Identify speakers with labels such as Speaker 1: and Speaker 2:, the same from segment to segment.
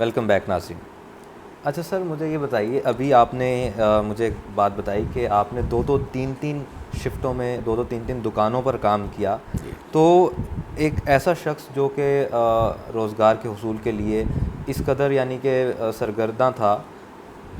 Speaker 1: Welcome back नाज़रीन। अच्छा sir, मुझे ये बताइए, अभी आपने मुझे एक बात बताई कि आपने दो दो तीन तीन शिफ्टों में दो दो तीन तीन दुकानों पर काम किया। तो एक ऐसा शख्स जो कि रोज़गार के हुसूल के लिए इस कदर यानी कि सरगर्दा था,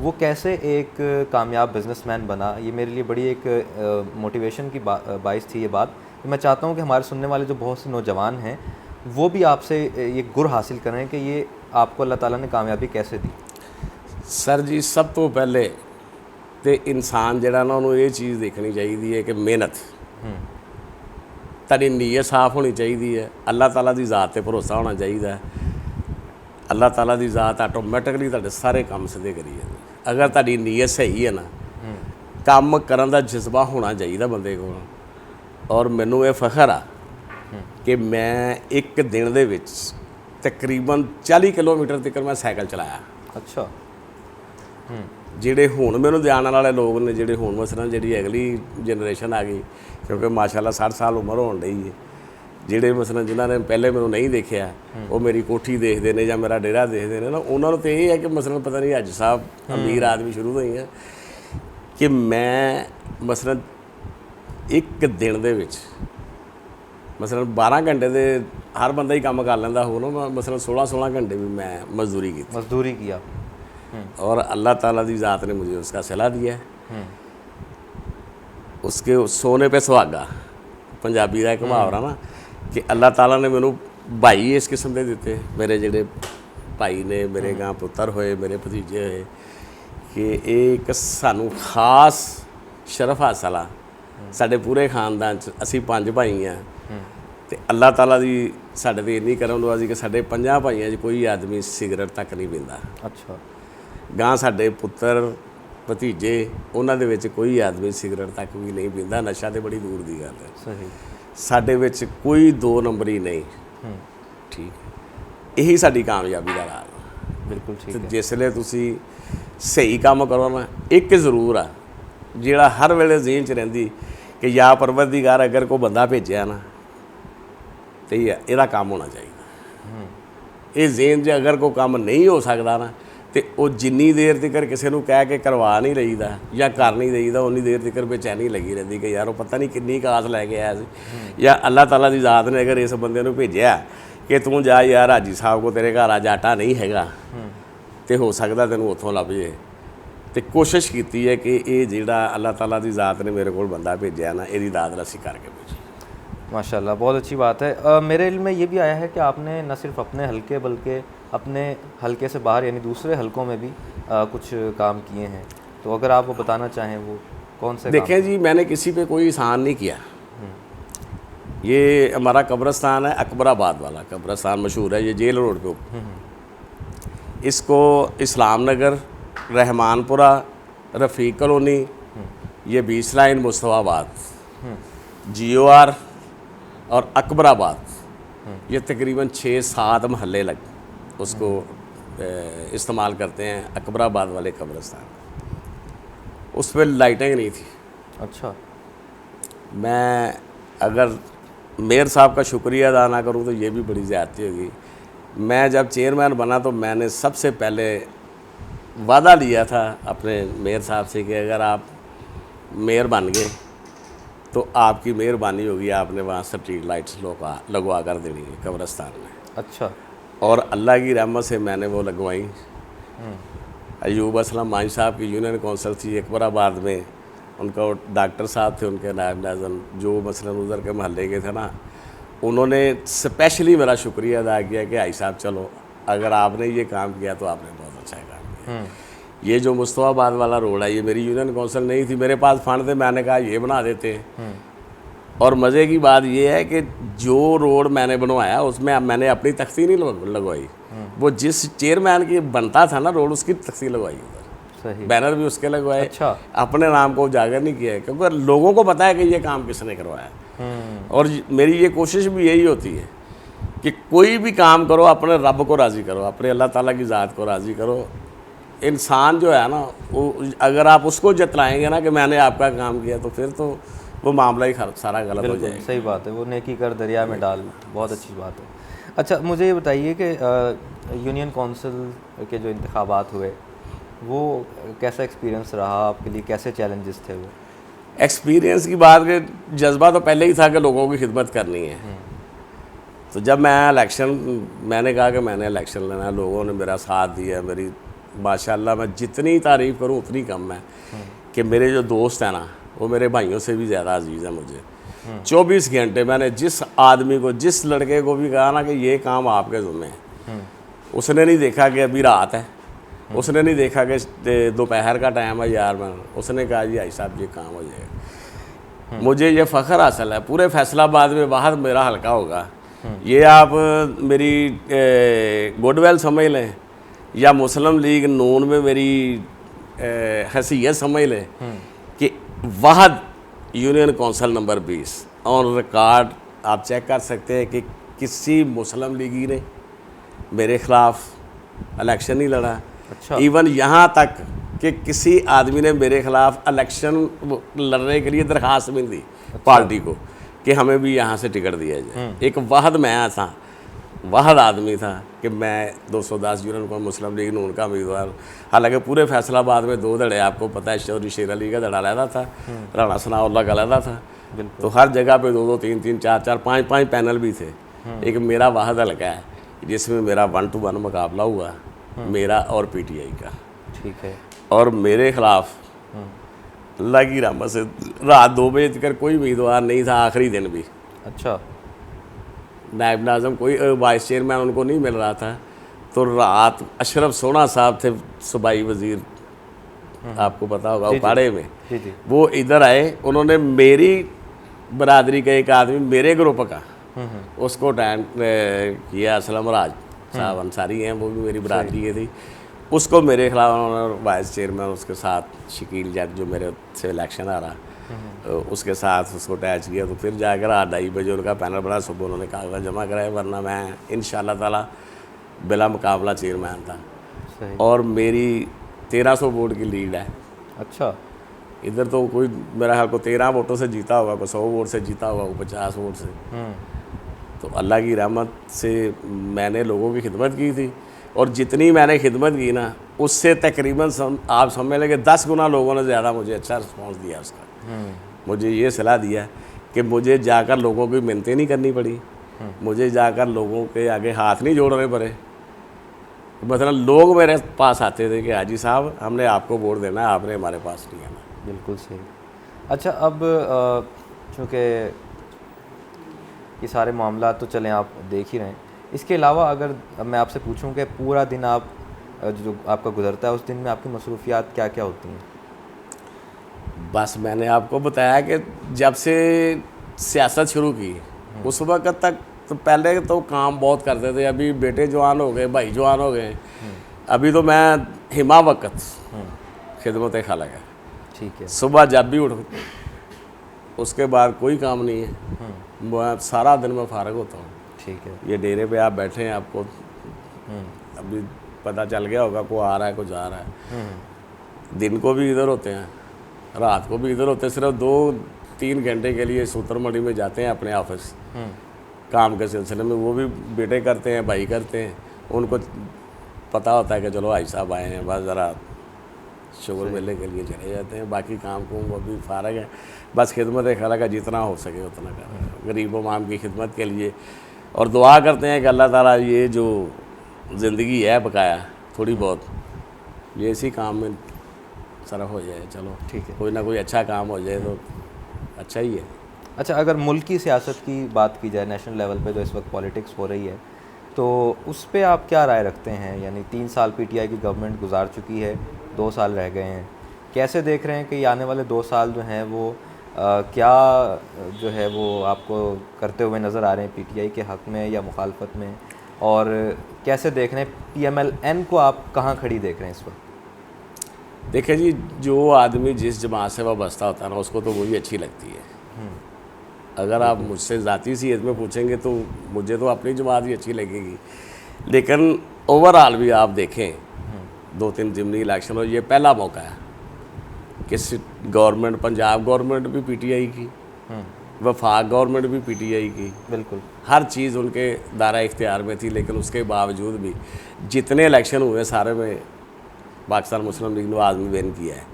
Speaker 1: वो कैसे एक कामयाब बिजनेसमैन बना? ये मेरे लिए बड़ी एक मोटिवेशन की बाइस थी ये बात। मैं चाहता हूँ कि हमारे सुनने वाले जो बहुत से नौजवान हैं वो भी आपसे ये गुर हासिल करें कि ये आपको अल्लाह ताला ने कामयाबी कैसे दी।
Speaker 2: सर जी, सब तो पहले तो इंसान जड़ा ना उन्होंने ये चीज़ देखनी चाहिए है कि मेहनत तेरी नीयत साफ होनी चाहिए है। अल्लाह ताला की ज़ात पर भरोसा होना चाहिए। अल्लाह ताला की ज़ात आटोमैटिकली तुहाडे सारे काम सीधे करी जाती। अगर तुहाडी नीयत सही है ना, काम करन दा जज्बा होना चाहिए बंदे को। और मैनू ये फखर आ कि मैं एक दिन दे विच तकरीबन 40 किलोमीटर तक मैं साइकिल चलाया।
Speaker 1: अच्छा।
Speaker 2: ਜਿਹੜੇ ਹੁਣ ਮੈਨੂੰ ਜਾਣਨ ਵਾਲੇ ਲੋਕ ਨੇ, ਜਿਹੜੇ ਹੁਣ ਮਸਲਾਂ ਜਿਹੜੀ ਅਗਲੀ ਜਨਰੇਸ਼ਨ ਆ ਗਈ, ਕਿਉਂਕਿ ਮਾਸ਼ਾਅੱਲਾ 60 ਸਾਲ ਉਮਰ ਹੋਣ ਡਈ ਹੈ, ਜਿਹੜੇ ਮਸਲਾਂ ਜਿਨ੍ਹਾਂ ਨੇ ਪਹਿਲੇ ਮੈਨੂੰ ਨਹੀਂ ਦੇਖਿਆ ਉਹ ਮੇਰੀ ਕੋਠੀ ਦੇਖਦੇ ਨੇ ਜਾਂ ਮੇਰਾ ਡੇਰਾ ਦੇਖਦੇ ਨੇ ਨਾ, ਉਹਨਾਂ ਨੂੰ ਤਾਂ ਇਹ ਹੈ ਕਿ ਮਸਲਾਂ ਪਤਾ ਨਹੀਂ ਅੱਜ ਸਾਹਿਬ ਅਮੀਰ ਆਦਮੀ ਸ਼ੁਰੂ ਤੋਂ ਹੀ ਹੈ ਕਿ ਮੈਂ ਮਸਲਾਂ ਇੱਕ ਦਿਨ ਦੇ ਵਿੱਚ ਮਸਲਾਂ 12 ਘੰਟੇ ਦੇ ਹਰ ਬੰਦਾ ਹੀ ਕੰਮ ਕਰ ਲੈਂਦਾ ਹੋ ਨਾ, ਮਸਲਾਂ 16 घंटे भी मैं मजदूरी की।
Speaker 1: मजदूरी किया
Speaker 2: और अल्लाह ताला की ज़ात ने मुझे उसका सिला दिया है। उसके सोने पे सुहागा पंजाबी का एक मुहावरा ना कि अल्लाह ताला ने मैनू भाई इस किस्म के दिते, मेरे जेडे भाई ने, मेरे गां पुत्र होए, मेरे भतीजे होए, कि एक सानू खास शरफ हासिल आ। साडे पूरे खानदान च असी 5 भाई हैं तो अल्लाह ताला की साडे ते इन्नी करम नवाजी कि साडे 5 भाइयों च कोई आदमी सिगरट तक नहीं पींदा।
Speaker 1: अच्छा।
Speaker 2: गां साडे पुत्तर भतीजे उन्हां दे विच कोई आदमी सिगरट तक भी नहीं पींदा। नशा तो बड़ी दूर की गल है।
Speaker 1: सही।
Speaker 2: साडे विच कोई 2 नंबरी नहीं। ठीक, यही साडी कामयाबी का राज है।
Speaker 1: बिल्कुल ठीक है।
Speaker 2: जिसले तुसी सही काम करो ना, एक जरूर आ जिहड़ा हर वेले ज़हन च रहिंदी कि या परवरदिगार अगर कोई बंदा भेजिया ना तो इहदा काम होना चाहिए। ये ज़हन च अगर कोई काम नहीं हो सकता ना तो वो जिन्नी देर तक किसी को कह के करवा नहीं लईदा या कर नहीं देईदा, उन्नी देर तक बेचैनी लगी रहती कि यार वो पता नहीं किन्नी कास लैके आया सी। या अल्लाह ताला की ज़ात ने अगर इस बंदे को भेजा कि तू जा यार हाजी साहब को तेरे घर अज आटा नहीं हैगा तो हो सकता तेन उत्थों लभ जे। तो कोशिश की है कि ये जिहड़ा अल्लाह ताला की ज़ात ने मेरे को बंदा भेजा ना, इसकी दाद असीं करके भेजी।
Speaker 1: माशाल्लाह, बहुत अच्छी बात है। मेरे इल्म में ये भी आया है कि आपने न सिर्फ अपने हलके बल्कि अपने हलके से बाहर यानी दूसरे हलकों में भी कुछ काम किए हैं। तो अगर आप वो बताना चाहें वो कौन से
Speaker 2: देखें जी, मैंने किसी पे कोई एहसान नहीं किया। ये हमारा कब्रस्तान है, अकबराबाद वाला कब्रस्तान मशहूर है, ये जेल रोड पे। इसको इस्लाम नगर, रहमानपुरा, रफ़ीक कॉलोनी, ये 20 लाइन मुस्तफ़ाबाद, GOR और अकबराबाद, ये तकरीबन 6-7 महल्ले लग उसको इस्तेमाल करते हैं। अकबराबाद वाले कब्रस्तान उस पर लाइटें नहीं थी।
Speaker 1: अच्छा।
Speaker 2: मैं अगर मेयर साहब का शुक्रिया अदा ना करूँ तो ये भी बड़ी ज़्यादती होगी। मैं जब चेयरमैन बना तो मैंने सबसे पहले वादा लिया था अपने मेयर साहब से कि अगर आप मेयर बन गए तो आपकी मेहरबानी होगी, आपने वहाँ स्ट्रीट लाइट्स लगवा कर देनी है कब्रस्तान में।
Speaker 1: अच्छा।
Speaker 2: और अल्लाह की रहमत से मैंने वो लगवाई। अयूब असलम मान साहब की यूनियन कौंसिल थी अकबराबाद में, उनका डॉक्टर साहब थे, उनके नायब नाज़म जो मसलन उधर के महल्ले के थे ना, उन्होंने स्पेशली मेरा शुक्रिया अदा किया कि आई साहब चलो अगर आपने ये काम किया तो आपने बहुत अच्छा काम किया। ये जो मुस्तफ़ाबाद वाला रोड है, ये मेरी यूनियन कौंसिल नहीं थी, मेरे पास फंड थे, मैंने कहा ये बना देते हैं। और मज़े की बात ये है कि जो रोड मैंने बनवाया उसमें मैंने अपनी तख्ती नहीं लगवाई, वो जिस चेयरमैन की बनता था ना रोड उसकी तख्ती लगवाई उधर।
Speaker 1: सही।
Speaker 2: बैनर भी उसके लगवाए।
Speaker 1: अच्छा।
Speaker 2: अपने नाम को उजागर नहीं किया है क्योंकि लोगों को पता है कि ये काम किसने करवाया। और मेरी ये कोशिश भी यही होती है कि कोई भी काम करो अपने रब को राज़ी करो, अपने अल्लाह ताला की ज़ात को राज़ी करो। इंसान जो है ना, वो अगर आप उसको जतलाएंगे ना कि मैंने आपका काम किया तो फिर तो वो मामला ही सारा गलत हो जाएगा।
Speaker 1: सही बात है, वो नेकी कर दरिया में डाल, बहुत अच्छी बात है। अच्छा मुझे ये बताइए कि यूनियन काउंसिल के जो इंतखाबात हुए वो कैसा एक्सपीरियंस रहा आपके लिए, कैसे चैलेंजेस थे वो?
Speaker 2: एक्सपीरियंस की बात के जज्बा तो पहले ही था कि लोगों की खिदमत करनी है। तो जब मैंने कहा कि मैंने इलेक्शन लेना है, लोगों ने मेरा साथ दिया, मेरी माशाल्लाह मैं जितनी तारीफ़ करूं उतनी कम है कि मेरे जो दोस्त हैं ना वो मेरे भाइयों से भी ज़्यादा अजीज़ है मुझे। 24 घंटे मैंने जिस आदमी को, जिस लड़के को भी कहा ना कि ये काम आपके ज़िम्मे है, उसने नहीं देखा कि अभी रात है, उसने नहीं देखा कि दोपहर का टाइम है यार, उसने कहा जी भाई साहब ये काम हो जाएगा। मुझे ये फ़ख्र हासिल है, पूरे फैसलाबाद में बाहर मेरा हल्का होगा। ये आप मेरी गुडविल समझ लें या मुस्लिम लीग नून में मेरी हैसियत समझ लें कि वाहद union council number 20 on record आप चेक कर सकते हैं कि किसी मुस्लिम लीगी ने मेरे ख़िलाफ़ इलेक्शन नहीं लड़ा।
Speaker 1: अच्छा।
Speaker 2: इवन यहाँ तक कि किसी आदमी ने मेरे ख़िलाफ़ इलेक्शन लड़ने के लिए दरख्वास्त भी दी पार्टी को कि हमें भी यहाँ से टिकट दिया जाए। एक वाहद मैं था, वाहद आदमी था कि मैं 210 यूनियन को मुस्लिम लीग नून का उम्मीदवार। हालांकि पूरे फैसलाबाद में 2 धड़े, आपको पता है, चौधरी शेर अली का धड़ा लहदा था, राणा सनाउल्लाह का लहदा था। तो हर जगह पे 2-2, 3-3, 4-4, 5-5 पैनल भी थे। एक मेरा वाहद हल्का है जिसमें मेरा 1-to-1 मुकाबला हुआ, मेरा और PTI का।
Speaker 1: ठीक है।
Speaker 2: और मेरे खिलाफ अल्लाह की रहमत से रात 2 बजे तक कोई उम्मीदवार नहीं था, आखिरी दिन भी।
Speaker 1: अच्छा।
Speaker 2: नायब नाज़म कोई वाइस चेयरमैन उनको नहीं मिल रहा था। तो रात अशरफ सोना साहब थे, सूबाई वज़ीर, आपको पता होगा, उपाड़े में।
Speaker 1: जी।
Speaker 2: वो इधर आए, उन्होंने मेरी बरादरी का एक आदमी मेरे ग्रुप का उसको टाइम किया, असलम राज साहब अंसारी हैं, वो भी मेरी बरादरी की थी। उसको मेरे खिलाफ उन्होंने वाइस चेयरमैन उसके साथ शकील जट जो मेरे से इलेक्शन आ रहा, उसके साथ उसको अटैच किया। तो फिर जाकर 8-2:30 बजे उनका पैनल बना, सुबह उन्होंने कागज़ जमा कराए, वरना मैं इंशाअल्लाह ताला बिला मुकाबला चेयरमैन था।
Speaker 1: सही।
Speaker 2: और मेरी 1300 वोट की लीड है।
Speaker 1: अच्छा।
Speaker 2: इधर तो कोई मेरा ख्याल को 13 वोटों से जीता होगा, कोई 100 वोट से जीता होगा, कोई 50 वोट से। तो अल्लाह की रहमत से मैंने लोगों की खिदमत की थी, और जितनी मैंने खिदमत की ना उससे तकरीबन आप समझ लें कि 10 गुना लोगों ने ज़्यादा मुझे अच्छा रिस्पॉन्स दिया उसका। मुझे ये सलाह दिया कि मुझे जाकर लोगों की मिन्नतें नहीं करनी पड़ी, मुझे जाकर लोगों के आगे हाथ नहीं जोड़ने पड़े। मतलब लोग मेरे पास आते थे कि हाजी साहब हमने आपको वोट देना है, आपने हमारे पास नहीं आना।
Speaker 1: बिल्कुल सही। अच्छा, अब चूँकि ये सारे मामला तो चलें आप देख ही रहे हैं, इसके अलावा अगर मैं आपसे पूछूं कि पूरा दिन आप जो आपका गुजरता है उस दिन में आपकी मसरूफियात क्या क्या होती हैं?
Speaker 2: बस मैंने आपको बताया कि जब से सियासत शुरू की उस वक्त तक तो पहले तो काम बहुत करते थे, अभी बेटे जवान हो गए, भाई जवान हो गए, अभी तो मैं हिमा वक्त खिदमत खाला है।
Speaker 1: ठीक है।
Speaker 2: सुबह जब भी उठ, उसके बाद कोई काम नहीं है, मैं सारा दिन में फारग होता हूँ।
Speaker 1: ठीक है।
Speaker 2: ये डेरे पे आप बैठे हैं, आपको अभी पता चल गया होगा को आ रहा है को जा रहा है। दिन को भी इधर होते हैं, रात को भी इधर होते हैं, सिर्फ 2-3 घंटे के लिए सूत्रमढ़ी में जाते हैं अपने ऑफिस काम के सिलसिले में। वो भी बेटे करते हैं, भाई करते हैं, उनको पता होता है कि चलो भाई साहब आए हैं, बस ज़रा शुगर मेले के लिए चले जाते हैं। बाकी काम को वो भी फारग है, बस खिदमत खाला का जितना हो सके उतना कर, गरीब अवाम की खिदमत के लिए। और दुआ करते हैं कि अल्लाह ताला ये जो ज़िंदगी है बकाया थोड़ी बहुत, ये इसी काम में सरफ हो जाए। चलो
Speaker 1: ठीक है,
Speaker 2: कोई ना कोई अच्छा काम हो जाए तो अच्छा ही है।
Speaker 1: अच्छा, अगर मुल्क की सियासत की बात की जाए, नेशनल लेवल पे जो इस वक्त पॉलिटिक्स हो रही है, तो उस पर आप क्या राय रखते हैं? यानी 3 साल PTI की गवर्नमेंट गुजार चुकी है, 2 साल रह गए हैं, कैसे देख रहे हैं कि आने वाले 2 साल जो हैं वो क्या जो है वो आपको करते हुए नज़र आ रहे हैं PTI के हक़ में या मुखालफत में? और कैसे देख रहे हैं PMLN को, आप कहाँ खड़ी देख रहे हैं इस वक्त?
Speaker 2: देखिए जी, जो आदमी जिस जमात से वाबस्ता होता है ना उसको तो वही अच्छी लगती है। अगर आप मुझसे ज़ाती सीयत में पूछेंगे तो मुझे तो अपनी जमात ही अच्छी लगेगी, लेकिन ओवरऑल भी आप देखें 2-3 ज़िमनी इलेक्शन और ये पहला मौका है कि गवर्नमेंट, पंजाब गवर्नमेंट भी PTI की, वफाक गवर्नमेंट भी PTI की,
Speaker 1: बिल्कुल
Speaker 2: हर चीज़ उनके दायरा इख्तियार में थी, लेकिन उसके बावजूद भी जितने इलेक्शन हुए सारे में पाकिस्तान मुस्लिम लीग ने आज़मी विन किया है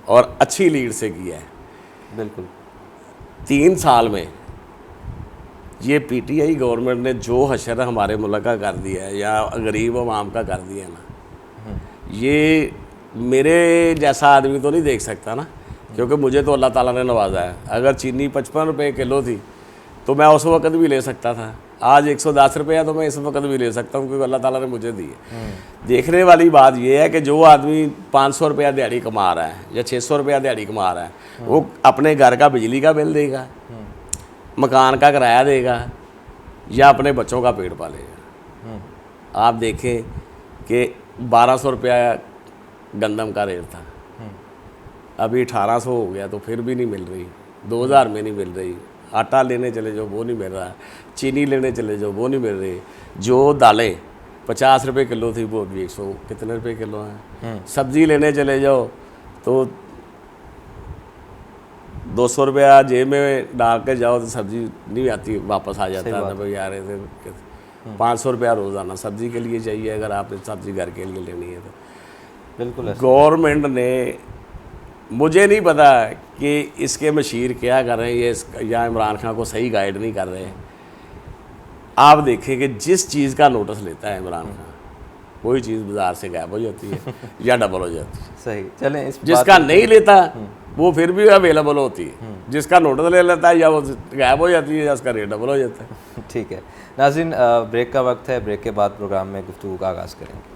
Speaker 2: और अच्छी लीड से किया है।
Speaker 1: बिल्कुल
Speaker 2: 3 साल में ये पीटीआई गवर्नमेंट ने जो हशर हमारे मुल्क का कर दिया है या गरीब अवाम का कर दिया है ना, ये मेरे जैसा आदमी तो नहीं देख सकता ना, क्योंकि मुझे तो अल्लाह ताला ने नवाजा है। अगर चीनी 55 रुपये किलो थी तो मैं उस वक्त भी ले सकता था, आज 110 रुपये है तो मैं इस वक्त भी ले सकता हूँ, क्योंकि अल्लाह ताला ने मुझे दी है। देखने वाली बात यह है कि जो आदमी 500 रुपया दिहाड़ी कमा रहा है या 600 रुपया दिहाड़ी कमा रहा है, वो अपने घर का बिजली का बिल देगा, मकान का किराया देगा या अपने बच्चों का पेट पालेगा। आप देखें कि 1200 रुपया गंदम का रेट था, अभी 1800 हो गया, तो फिर भी नहीं मिल रही, 2000 में नहीं मिल रही। आटा लेने चले जाओ वो नहीं मिल रहा, चीनी लेने चले जाओ वो नहीं मिल रही। जो दालें 50 रुपये किलो थी वो अभी 100 कितने रुपये किलो हैं। सब्ज़ी लेने चले जाओ तो 200 रुपया जेब में डाल के जाओ तो सब्ज़ी नहीं आती, वापस आ जाता है भाई यार। 500 रुपया रोज़ाना सब्ज़ी के लिए चाहिए अगर आपने सब्ज़ी घर के लिए लेनी है तो।
Speaker 1: बिल्कुल
Speaker 2: गवर्नमेंट ने, मुझे नहीं पता कि इसके मशीर क्या कर रहे हैं, ये या इमरान खान को सही गाइड नहीं कर रहे हैं। आप देखें कि जिस चीज़ का नोटिस लेता है इमरान खान, वही चीज़ बाज़ार से गायब हो जाती है या डबल हो जाती है।
Speaker 1: सही, चलें इस
Speaker 2: जिसका नहीं लेता वो फिर भी अवेलेबल होती है, जिसका नोटिस ले लेता है या वो गायब हो जाती है या उसका रेट डबल हो जाता है।
Speaker 1: ठीक है नाज़रीन, ब्रेक का वक्त है, ब्रेक के बाद प्रोग्राम में गुफ्तगू का आगाज़ करेंगे।